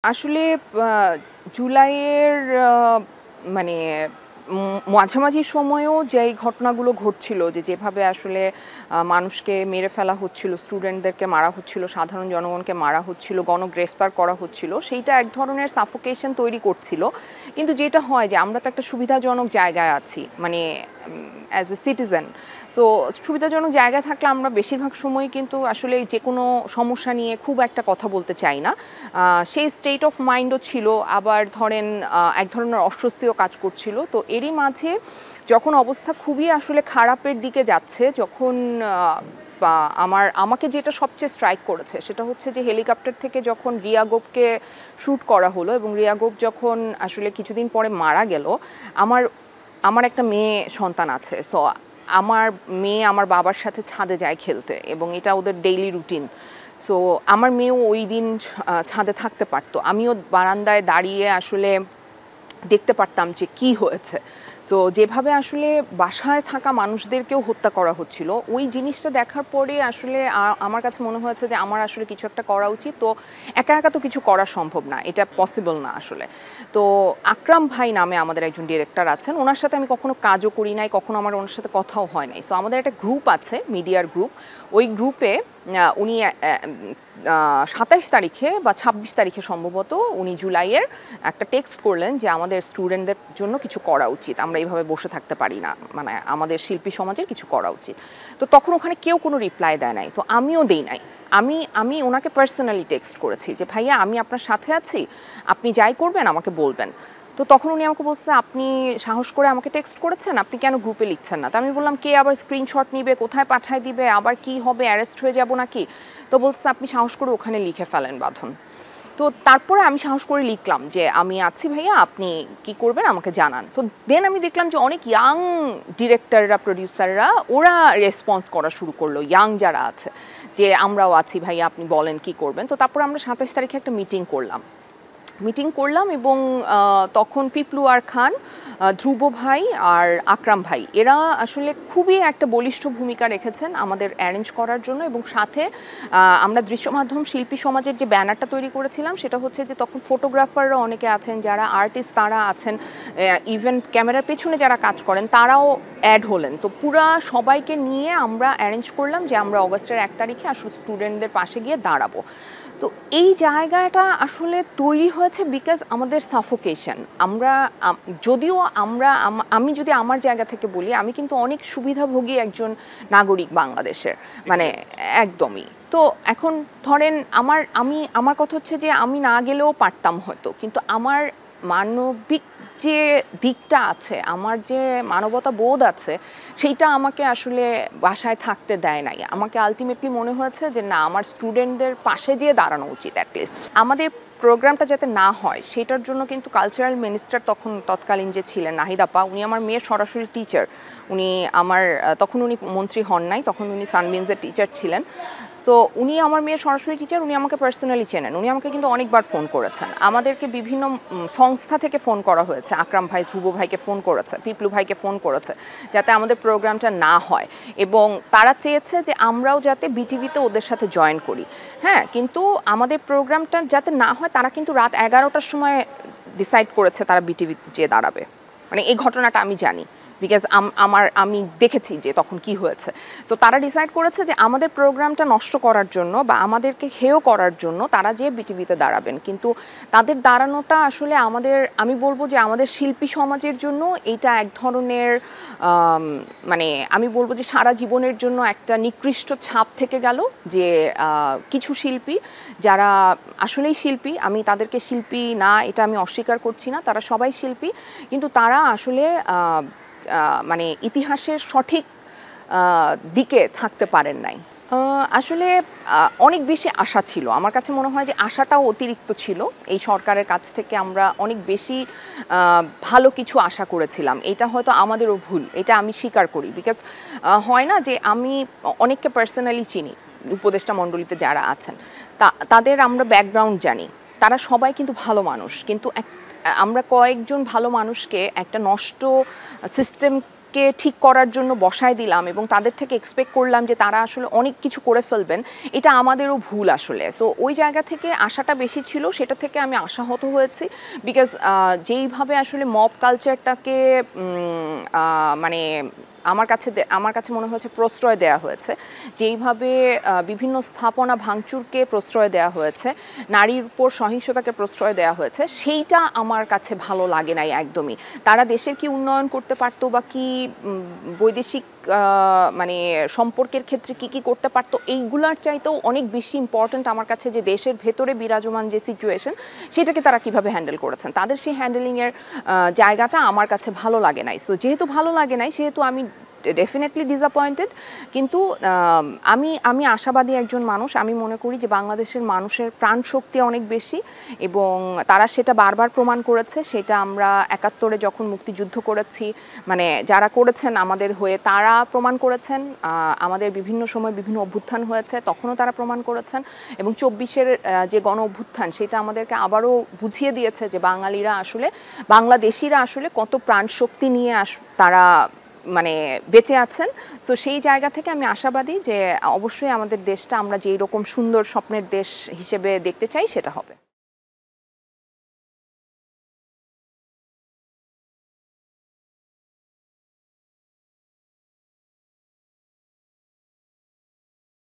আসলে জুলাইয়ের মানে মাঝামাঝি সময়েও যেই ঘটনাগুলো ঘটছিল যেভাবে আসলে মানুষকে মেরে ফেলা হচ্ছিল, স্টুডেন্টদেরকে মারা হচ্ছিল, সাধারণ জনগণকে মারা হচ্ছিল, গণগ্রেফতার করা হচ্ছিল, সেইটা এক ধরনের সাফোকেশন তৈরি করছিল। কিন্তু যেটা হয় যে আমরা তো একটা সুবিধাজনক জায়গায় আছি, মানে অ্যাজ এ সিটিজেন। সো সুবিধাজনক জায়গায় থাকলে আমরা বেশিরভাগ সময় কিন্তু আসলে যে কোনো সমস্যা নিয়ে খুব একটা কথা বলতে চাই না। সেই স্টেট অফ মাইন্ডও ছিল, আবার ধরেন এক ধরনের অস্বস্তিও কাজ করছিল। তো এরই মাঝে যখন অবস্থা খুবই আসলে খারাপের দিকে যাচ্ছে, যখন আমাকে যেটা সবচেয়ে স্ট্রাইক করেছে সেটা হচ্ছে যে হেলিকপ্টার থেকে যখন রিয়া গোপকে শ্যুট করা হলো এবং রিয়া গোপ যখন আসলে কিছুদিন পরে মারা গেল। আমার একটা মেয়ে সন্তান আছে। সো আমার মেয়ে আমার বাবার সাথে ছাদে যায় খেলতে এবং এটা ওদের ডেইলি রুটিন। সো আমার মেয়েও ওই দিন ছাদে থাকতে পারতো, আমিও বারান্দায় দাঁড়িয়ে আসলে দেখতে পারতাম যে কি হয়েছে। সো যেভাবে আসলে বাসায় থাকা মানুষদেরকেও হত্যা করা হচ্ছিল, ওই জিনিসটা দেখার পরে আসলে আমার কাছে মনে হয়েছে যে আমার আসলে কিছু একটা করা উচিত। তো একা একা তো কিছু করা সম্ভব না, এটা পসিবল না আসলে। তো আকরাম ভাই নামে আমাদের একজন ডিরেক্টর আছেন, ওনার সাথে আমি কখনো কাজও করি নাই, কখনো আমার ওনার সাথে কথাও হয় নাই। সো আমাদের একটা গ্রুপ আছে, মিডিয়ার গ্রুপ। ওই গ্রুপে উনি ২৭ তারিখে বা ২৬ তারিখে সম্ভবত উনি জুলাইয়ের একটা টেক্সট করলেন যে আমাদের স্টুডেন্টদের জন্য কিছু করা উচিত, আমরা এইভাবে বসে থাকতে পারি না, মানে আমাদের শিল্পী সমাজের কিছু করা উচিত। তো তখন ওখানে কেউ কোনো রিপ্লাই দেয় নাই, তো আমিও দেই নাই। আমি ওনাকে পার্সোনালি টেক্সট করেছি যে ভাইয়া আমি আপনার সাথে আছি, আপনি যাই করবেন আমাকে বলবেন। তো তখন উনি আমাকে বলছে আপনি সাহস করে আমাকে টেক্সট করেছেন, আপনি কেন গ্রুপে লিখছেন না? তো আমি বললাম কে আবার স্ক্রিনশট নিবে, কোথায় পাঠায় দিবে, আবার কি হবে, অ্যারেস্ট হয়ে যাব নাকি? তো বলছে আপনি সাহস করে ওখানে লিখে ফেলেন বাঁধন। তো তারপরে আমি সাহস করে লিখলাম যে আমি আছি ভাইয়া, আপনি কি করবেন আমাকে জানান। তো দেন আমি দেখলাম যে অনেক ইয়াং ডিরেক্টররা, প্রডিউসাররা ওরা রেসপন্স করা শুরু করলো, ইয়াং যারা আছে, যে আমরাও আছি ভাইয়া, আপনি বলেন কি করবেন। তো তারপরে আমরা ২৭ তারিখে একটা মিটিং করলাম এবং তখন পিপলুয়ার খান, ধ্রুব ভাই আর আকরাম ভাই এরা আসলে খুবই একটা বলিষ্ঠ ভূমিকা রেখেছেন আমাদের অ্যারেঞ্জ করার জন্য। এবং সাথে আমরা দৃশ্য মাধ্যম শিল্পী সমাজের যে ব্যানারটা তৈরি করেছিলাম সেটা হচ্ছে যে তখন ফটোগ্রাফাররা অনেকে আছেন, যারা আর্টিস্ট তারা আছেন, ইভেন ক্যামেরার পেছনে যারা কাজ করেন তারাও অ্যাড হলেন। তো পুরা সবাইকে নিয়ে আমরা অ্যারেঞ্জ করলাম যে আমরা অগাস্টের ১ তারিখে আসলে স্টুডেন্টদের পাশে গিয়ে দাঁড়াবো। তো এই জায়গাটা আসলে তৈরি হয়েছে বিকজ আমাদের সাফোকেশন। যদিও আমি যদি আমার জায়গা থেকে বলি, আমি কিন্তু অনেক সুবিধাভোগী একজন নাগরিক বাংলাদেশের, মানে একদমই। তো এখন ধরেন আমার কথা হচ্ছে যে আমি না গেলেও পারতাম হয়তো, কিন্তু আমার মানবিক যে দিকটা আছে, আমার যে মানবতা বোধ আছে, সেইটা আমাকে আসলে বাসায় থাকতে দেয় নাই। আমাকে আলটিমেটলি মনে হয়েছে যে না, আমার স্টুডেন্টদের পাশে যেয়ে দাঁড়ানো উচিত অ্যাটলিস্ট। আমাদের প্রোগ্রামটা যাতে না হয় সেটার জন্য কিন্তু কালচারাল মিনিস্টার তৎকালীন যে ছিলেন নাহিদ আপা, উনি আমার মেয়ের সরাসরি টিচার। তখন উনি মন্ত্রী হন নাই, তখন উনি সানবিনসের টিচার ছিলেন। তো উনি আমার মেয়ের সরাসরি টিচার, উনি আমাকে পার্সোনালি চেনেন। উনি আমাকে কিন্তু অনেকবার ফোন করেছেন, আমাদেরকে বিভিন্ন সংস্থা থেকে ফোন করা হয়েছে, আকরাম ভাই, ধ্রুব ভাইকে ফোন করেছে, পিপলু ভাইকে ফোন করেছে যাতে আমাদের প্রোগ্রামটা না হয়। এবং তারা চেয়েছে যে আমরাও যাতে বিটিভিতে ওদের সাথে জয়েন করি। হ্যাঁ, কিন্তু আমাদের প্রোগ্রামটা যাতে না হয়, তারা কিন্তু রাত ১১টার সময় ডিসাইড করেছে তারা বিটিভিতে যেয়ে দাঁড়াবে। মানে এই ঘটনাটা আমি জানি, বিকজ আমি দেখেছি যে তখন কি হয়েছে। সো তারা ডিসাইড করেছে যে আমাদের প্রোগ্রামটা নষ্ট করার জন্য বা আমাদেরকে হেয় করার জন্য তারা যে বিটিভিতে দাঁড়াবেন। কিন্তু তাদের দাঁড়ানোটা আসলে আমি বলবো যে আমাদের শিল্পী সমাজের জন্য এইটা এক ধরনের মানে আমি বলবো যে সারা জীবনের জন্য একটা নিকৃষ্ট ছাপ থেকে গেল। যে কিছু শিল্পী যারা আসলেই শিল্পী, আমি তাদেরকে শিল্পী না এটা আমি অস্বীকার করছি না, তারা সবাই শিল্পী, কিন্তু তারা আসলে মানে ইতিহাসের সঠিক দিকে থাকতে পারেন নাই। আসলে অনেক বেশি আশা ছিল, আমার কাছে মনে হয় যে আশাটাও অতিরিক্ত ছিল। এই সরকারের কাছ থেকে আমরা অনেক বেশি ভালো কিছু আশা করেছিলাম, এটা হয়তো আমাদেরও ভুল, এটা আমি স্বীকার করি। বিকজ হয় না যে আমি অনেককে পার্সোনালি চিনি, উপদেষ্টা মণ্ডলীতে যারা আছেন তাদের আমরা ব্যাকগ্রাউন্ড জানি, তারা সবাই কিন্তু ভালো মানুষ। কিন্তু আমরা কয়েকজন ভালো মানুষকে একটা নষ্ট সিস্টেম কে ঠিক করার জন্য বসায় দিলাম এবং তাদের থেকে এক্সপেক্ট করলাম যে তারা আসলে অনেক কিছু করে ফেলবেন, এটা আমাদেরও ভুল আসলে। সো ওই জায়গা থেকে আশাটা বেশি ছিল, সেটা থেকে আমি আশাহত হয়েছি। বিকজ যেইভাবে আসলে মব কালচারটাকে মানে আমার কাছে মনে হয়েছে প্রশ্রয় দেওয়া হয়েছে, যেইভাবে বিভিন্ন স্থাপনা ভাঙচুরকে প্রশ্রয় দেওয়া হয়েছে, নারীর উপর সহিংসতাকে প্রশ্রয় দেওয়া হয়েছে, সেইটা আমার কাছে ভালো লাগে নাই একদমই। তারা দেশের কি উন্নয়ন করতে পারতো বা কি বৈদেশিক মানে সম্পর্কের ক্ষেত্রে কি কি করতে পারতো, এইগুলার চাইতেও অনেক বেশি ইম্পর্ট্যান্ট আমার কাছে যে দেশের ভেতরে বিরাজমান যে সিচুয়েশন সেটাকে তারা কিভাবে হ্যান্ডেল করেছেন। তাদের সেই হ্যান্ডেলিংয়ের জায়গাটা আমার কাছে ভালো লাগে নাই। সো যেহেতু ভালো লাগে নাই সেহেতু আমি ডেফিনেটলি ডিসঅ্যাপয়েন্টেড। কিন্তু আমি আশাবাদী একজন মানুষ। আমি মনে করি যে বাংলাদেশের মানুষের প্রাণ শক্তি অনেক বেশি এবং তারা সেটা বারবার প্রমাণ করেছে। সেটা আমরা ৭১-এ যখন মুক্তিযুদ্ধ করেছি, মানে যারা করেছেন আমাদের হয়ে তারা প্রমাণ করেছেন, আমাদের বিভিন্ন সময় বিভিন্ন অভ্যুত্থান হয়েছে তখনও তারা প্রমাণ করেছেন, এবং ২৪-এর যে গণ অভ্যুত্থান সেটা আমাদেরকে আবারও বুঝিয়ে দিয়েছে যে বাংলাদেশিরা আসলে কত প্রাণ শক্তি নিয়ে তারা মানে বেঁচে আছেন। সো সেই জায়গা থেকে আমি আশাবাদী যে অবশ্যই আমাদের দেশটা আমরা যেই রকম সুন্দর স্বপ্নের দেশ হিসেবে দেখতে চাই সেটা হবে।